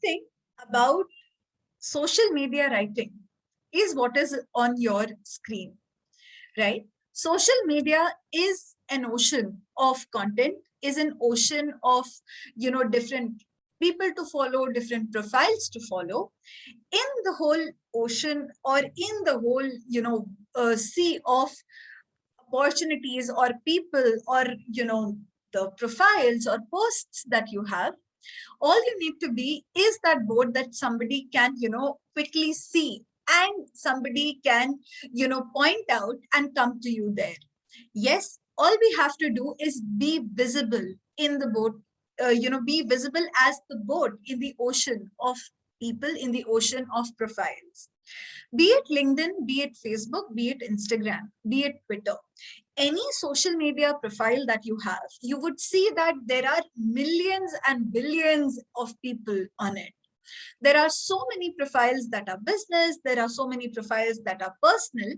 thing about social media writing is what is on your screen, right? Social media is an ocean of content, is an ocean of, different people to follow, different profiles to follow. In the whole ocean, or in the whole, sea of opportunities or people, or, the profiles or posts that you have, all you need to be is that board that somebody can, quickly see, and somebody can, point out and come to you there. Yes, all we have to do is be visible in the boat, be visible as the boat in the ocean of people, in the ocean of profiles. Be it LinkedIn, be it Facebook, be it Instagram, be it Twitter, any social media profile that you have, you would see that there are millions and billions of people on it. There are so many profiles that are business, there are so many profiles that are personal.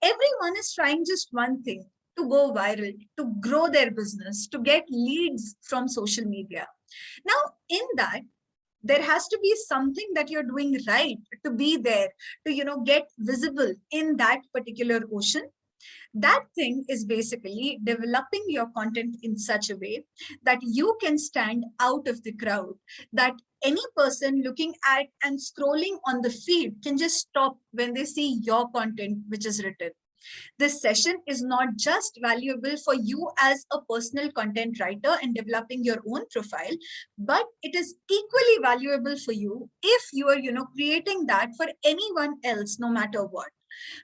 Everyone is trying just one thing: to go viral, to grow their business, to get leads from social media. Now, in that, there has to be something that you're doing right to be there, to get visible in that particular ocean. That thing is basically developing your content in such a way that you can stand out of the crowd, that any person looking at and scrolling on the feed can just stop when they see your content which is written. This session is not just valuable for you as a personal content writer and developing your own profile, but it is equally valuable for you if you are, creating that for anyone else, no matter what.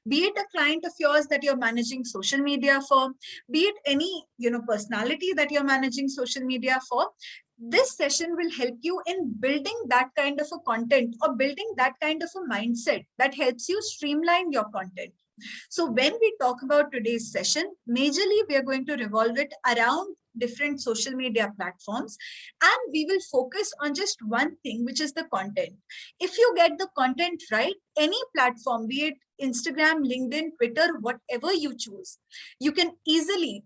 Be it a client of yours that you're managing social media for, be it any, personality that you're managing social media for. This session will help you in building that kind of a content, or building that kind of a mindset that helps you streamline your content. So when we talk about today's session, majorly we are going to revolve it around different social media platforms, and we will focus on just one thing, which is the content. If you get the content right, any platform, be it Instagram, LinkedIn, Twitter, whatever you choose, you can easily,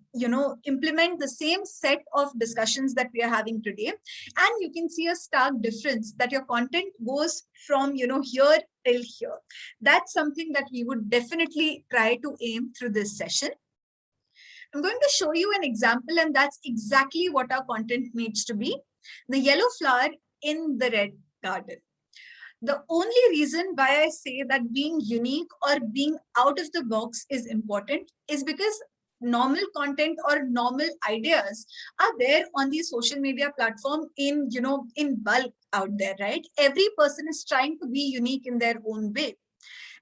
implement the same set of discussions that we are having today, and you can see a stark difference that your content goes from, here till here. That's something that we would definitely try to aim through this session. I'm going to show you an example, and that's exactly what our content needs to be. The yellow flower in the red garden. The only reason why I say that being unique or being out of the box is important is because normal content or normal ideas are there on the social media platform in, in bulk out there, right? Every person is trying to be unique in their own way.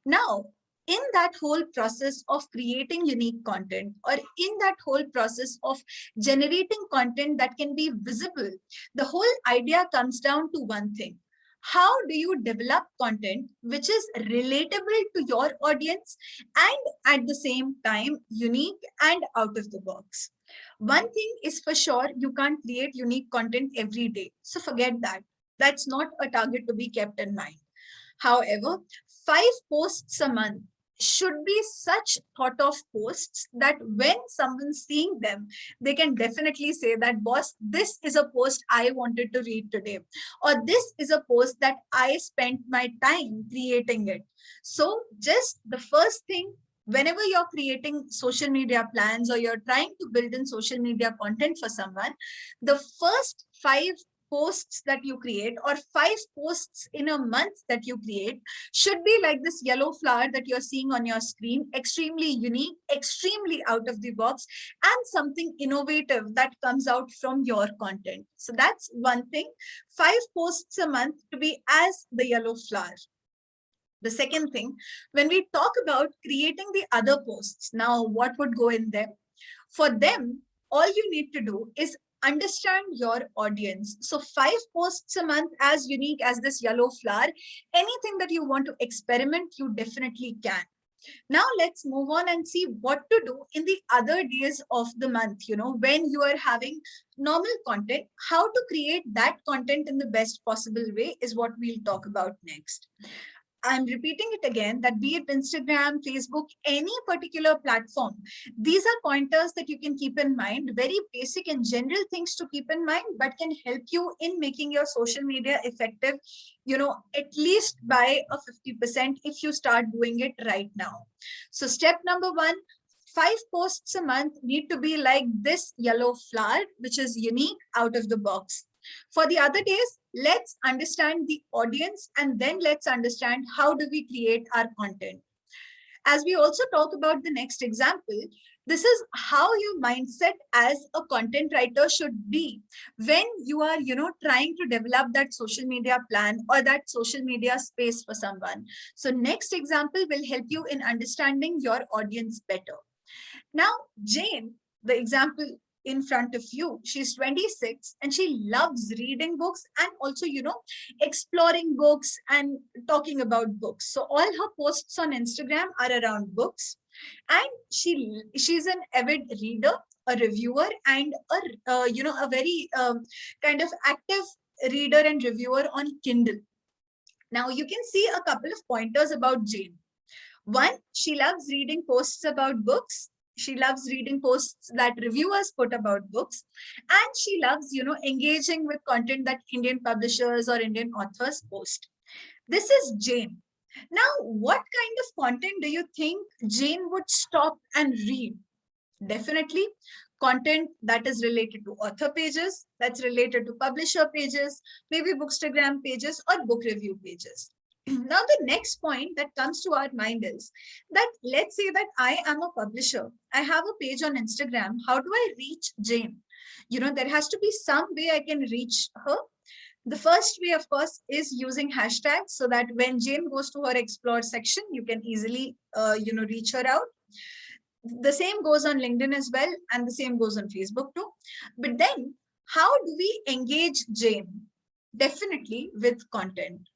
Now, in that whole process of creating unique content, or in that whole process of generating content that can be visible, the whole idea comes down to one thing: how do you develop content which is relatable to your audience and at the same time unique and out of the box? One thing is for sure: you can't create unique content every day, so forget that. That's not a target to be kept in mind. However, 5 posts a month should be such thought of posts that when someone's seeing them, they can definitely say that, boss, this is a post I wanted to read today, or this is a post that I spent my time creating it. So just the first thing, whenever you're creating social media plans or you're trying to build in social media content for someone, the first 5 posts that you create, or 5 posts in a month that you create, should be like this yellow flower that you're seeing on your screen: extremely unique, extremely out of the box, and something innovative that comes out from your content. So that's one thing: 5 posts a month to be as the yellow flower. The second thing, when we talk about creating the other posts, now what would go in them? For them, all you need to do is understand your audience. So 5 posts a month as unique as this yellow flower. Anything that you want to experiment, you definitely can. Now let's move on and see what to do in the other days of the month, when you are having normal content. How to create that content in the best possible way is what we'll talk about next. I'm repeating it again, that be it Instagram, Facebook, any particular platform, these are pointers that you can keep in mind, very basic and general things to keep in mind, but can help you in making your social media effective, at least by a 50% if you start doing it right now. So step number one, 5 posts a month need to be like this yellow flower, which is unique out of the box. For the other days, let's understand the audience and then let's understand how do we create our content. As we also talk about the next example, this is how your mindset as a content writer should be when you are, trying to develop that social media plan or that social media space for someone. So next example will help you in understanding your audience better. Now, Jane, the example in front of you, she's 26 and she loves reading books and also, exploring books and talking about books. So all her posts on Instagram are around books, and she's an avid reader, a reviewer, and a very kind of active reader and reviewer on Kindle. Now you can see a couple of pointers about Jane. One, she loves reading posts about books. She loves reading posts that reviewers put about books. And she loves, engaging with content that Indian publishers or Indian authors post. This is Jane. Now, what kind of content do you think Jane would stop and read? Definitely content that is related to author pages, that's related to publisher pages, maybe Bookstagram pages or book review pages. Now, the next point that comes to our mind is that let's say that I am a publisher. I have a page on Instagram. How do I reach Jane? There has to be some way I can reach her. The first way, of course, is using hashtags so that when Jane goes to her explore section, you can easily, reach her out. The same goes on LinkedIn as well, and the same goes on Facebook too. But then, how do we engage Jane? Definitely with content.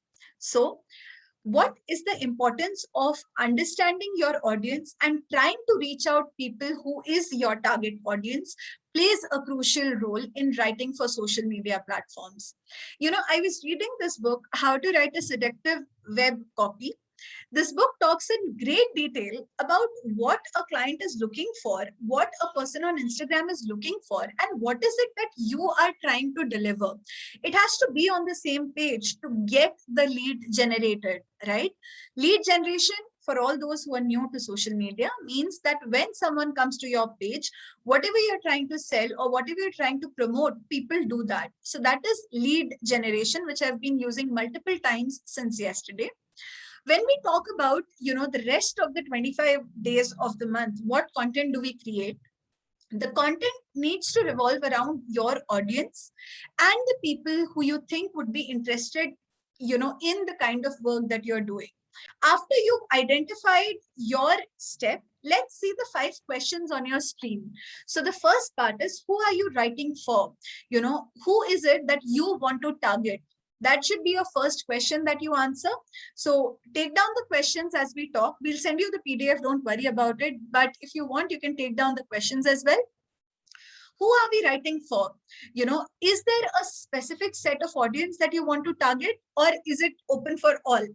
So, what is the importance of understanding your audience and trying to reach out people who is your target audience plays a crucial role in writing for social media platforms. I was reading this book, How to Write a Seductive Web Copy. This book talks in great detail about what a client is looking for, what a person on Instagram is looking for, and what is it that you are trying to deliver. It has to be on the same page to get the lead generated, right? Lead generation, for all those who are new to social media, means that when someone comes to your page, whatever you're trying to sell or whatever you're trying to promote, people do that. So that is lead generation, which I've been using multiple times since yesterday. When we talk about, the rest of the 25 days of the month, what content do we create? The content needs to revolve around your audience and the people who you think would be interested, in the kind of work that you're doing. After you've identified your step, let's see the 5 questions on your screen. So the first part is, who are you writing for? Who is it that you want to target? That should be your first question that you answer. So take down the questions as we talk. We'll send you the PDF, don't worry about it. But if you want, you can take down the questions as well. Who are we writing for? Is there a specific set of audience that you want to target, or is it open for all?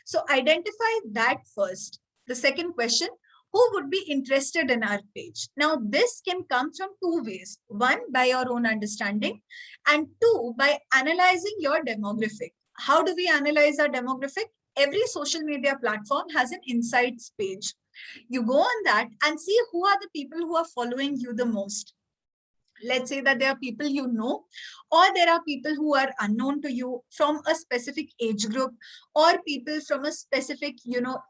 So identify that first. The second question, who would be interested in our page? Now, this can come from 2 ways. One, by your own understanding, and 2, by analyzing your demographic. How do we analyze our demographic? Every social media platform has an insights page. You go on that and see who are the people who are following you the most. Let's say that there are people you know, or there are people who are unknown to you from a specific age group, or people from a specific,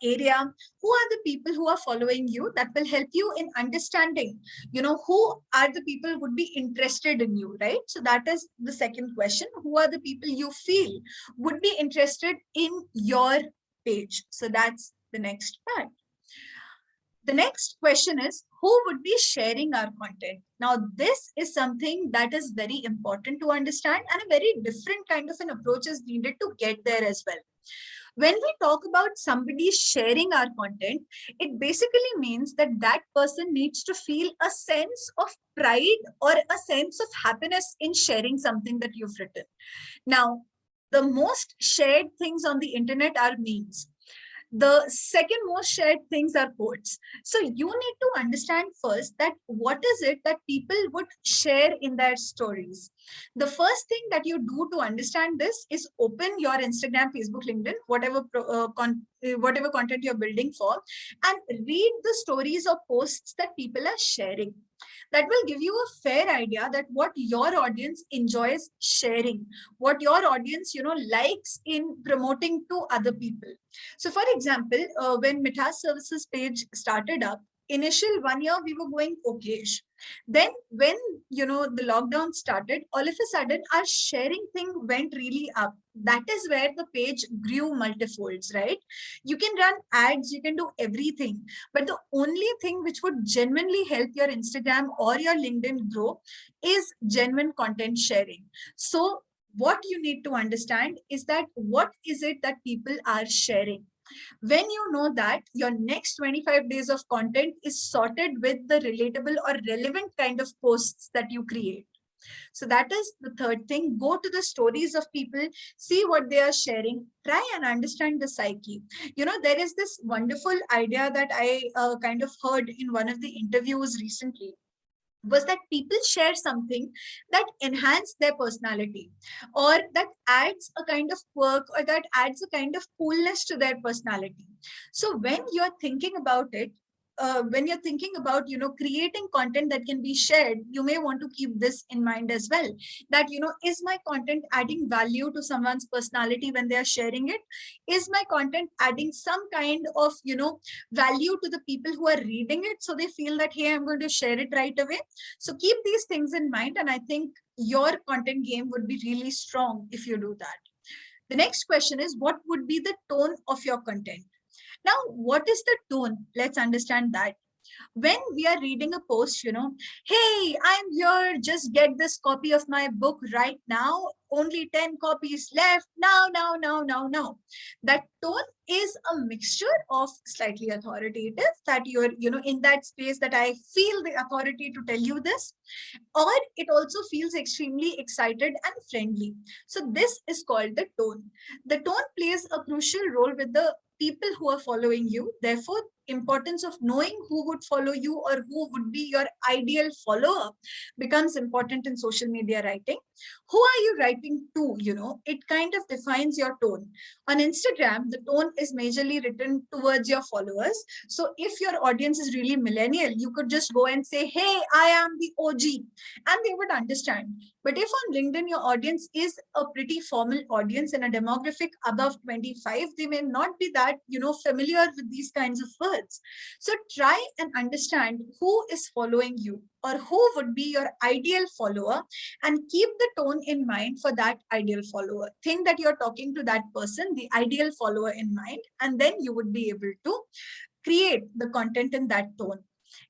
area. Who are the people who are following you? That will help you in understanding, who are the people who would be interested in you, right? So that is the second question. Who are the people you feel would be interested in your page? So that's the next part. The next question is, who would be sharing our content? Now, this is something that is very important to understand, and a very different kind of an approach is needed to get there as well. When we talk about somebody sharing our content, it basically means that that person needs to feel a sense of pride or a sense of happiness in sharing something that you've written. Now, the most shared things on the internet are memes. The second most shared things are quotes. So you need to understand first that what is it that people would share in their stories. The first thing that you do to understand this is open your Instagram, Facebook, LinkedIn, whatever content you're building for, and read the stories or posts that people are sharing. That will give you a fair idea that what your audience enjoys sharing, what your audience likes in promoting to other people. So for example, when Mithas services page started up, initial 1 year we were going okayish. Then when the lockdown started, all of a sudden our sharing thing went really up. That is where the page grew multifolds, right? You can run ads, you can do everything, but the only thing which would genuinely help your Instagram or your LinkedIn grow is genuine content sharing. So what you need to understand is that what is it that people are sharing. When you know that, your next 25 days of content is sorted with the relatable or relevant kind of posts that you create. So that is the third thing. Go to the stories of people, see what they are sharing, try and understand the psyche. There is this wonderful idea that I kind of heard in one of the interviews recently, was that people share something that enhance their personality, or that adds a kind of quirk, or that adds a kind of coolness to their personality. So when you're thinking about it, when you're thinking about creating content that can be shared, you may want to keep this in mind as well, that is my content adding value to someone's personality when they are sharing it? Is my content adding some kind of value to the people who are reading it, so they feel that, hey, I'm going to share it right away? So keep these things in mind, and I think your content game would be really strong if you do that. The next question is, what would be the tone of your content? Now, what is the tone? Let's understand that. When we are reading a post, hey, I'm here, just get this copy of my book right now, only 10 copies left, now. That tone is a mixture of slightly authoritative, that you're, in that space, that I feel the authority to tell you this, or it also feels extremely excited and friendly. So this is called the tone. The tone plays a crucial role with the people who are following you. Therefore, importance of knowing who would follow you or who would be your ideal follower becomes important in social media writing. Who are you writing to? It kind of defines your tone. On Instagram, the tone is majorly written towards your followers. So if your audience is really millennial, you could just go and say, hey, I am the OG, and they would understand. But if on LinkedIn your audience is a pretty formal audience and a demographic above 25, they may not be that familiar with these kinds of words. So try and understand who is following you, or who would be your ideal follower, and keep the tone in mind for that ideal follower. Think that you're talking to that person, the ideal follower, in mind, and then you would be able to create the content in that tone.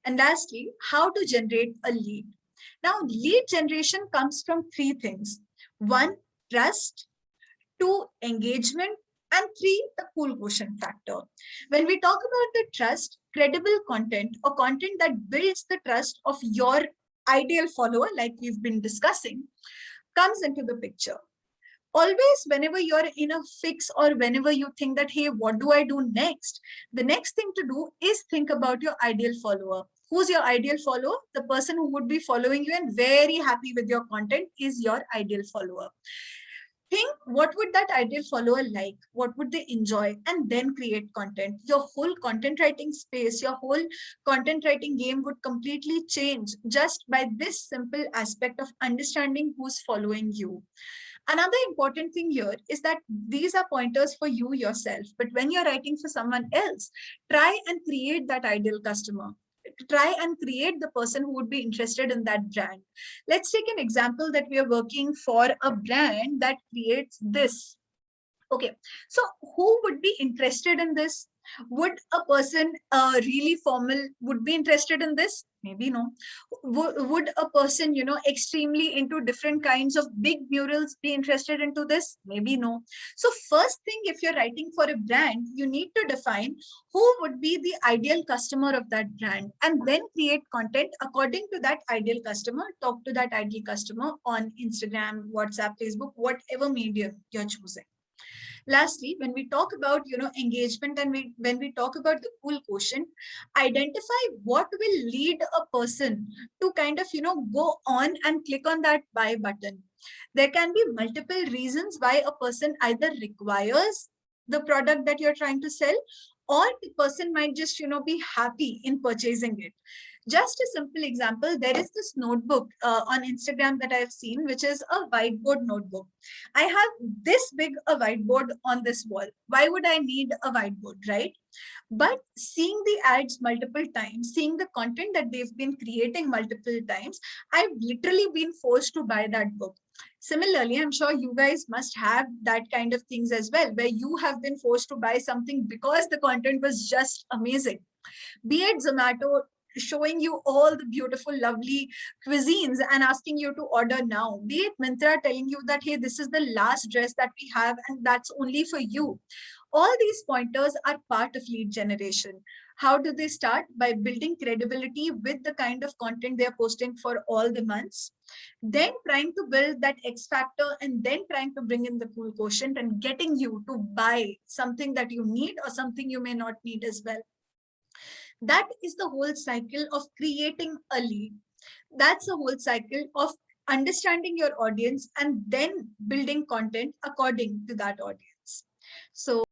And lastly, how to generate a lead. Now, lead generation comes from three things. One, trust. Two, engagement. And three, the cool quotient factor. When we talk about the trust, credible content, or content that builds the trust of your ideal follower, like we've been discussing, comes into the picture. Always, whenever you're in a fix, or whenever you think that, hey, what do I do next? The next thing to do is think about your ideal follower. Who's your ideal follower? The person who would be following you and very happy with your content is your ideal follower. Think, what would that ideal follower like? What would they enjoy? And then create content. Your whole content writing space, your whole content writing game would completely change just by this simple aspect of understanding who's following you. Another important thing here is that these are pointers for you yourself, but when you're writing for someone else, try and create that ideal customer. Try and create the person who would be interested in that brand. Let's take an example that we are working for a brand that creates this. Okay, so who would be interested in this? Would a person really formal would be interested in this? Maybe no. Would a person, extremely into different kinds of big murals be interested into this? Maybe no. So first thing, if you're writing for a brand, you need to define who would be the ideal customer of that brand, and then create content according to that ideal customer. Talk to that ideal customer on Instagram, WhatsApp, Facebook, whatever medium you're choosing. Lastly, when we talk about engagement, and when we talk about the cool quotient, identify what will lead a person to kind of go on and click on that buy button. There can be multiple reasons why a person either requires the product that you're trying to sell, or the person might just be happy in purchasing it. Just a simple example, there is this notebook on Instagram that I've seen, which is a whiteboard notebook. I have this big a whiteboard on this wall. Why would I need a whiteboard, right? But seeing the ads multiple times, seeing the content that they've been creating multiple times, I've literally been forced to buy that book. Similarly, I'm sure you guys must have that kind of things as well, where you have been forced to buy something because the content was just amazing. Be it Zomato showing you all the beautiful, lovely cuisines and asking you to order now. Be it Myntra telling you that, hey, this is the last dress that we have and that's only for you. All these pointers are part of lead generation. How do they start? By building credibility with the kind of content they're posting for all the months, then trying to build that X factor, and then trying to bring in the cool quotient and getting you to buy something that you need or something you may not need as well. That is the whole cycle of creating a lead. That's the whole cycle of understanding your audience and then building content according to that audience. So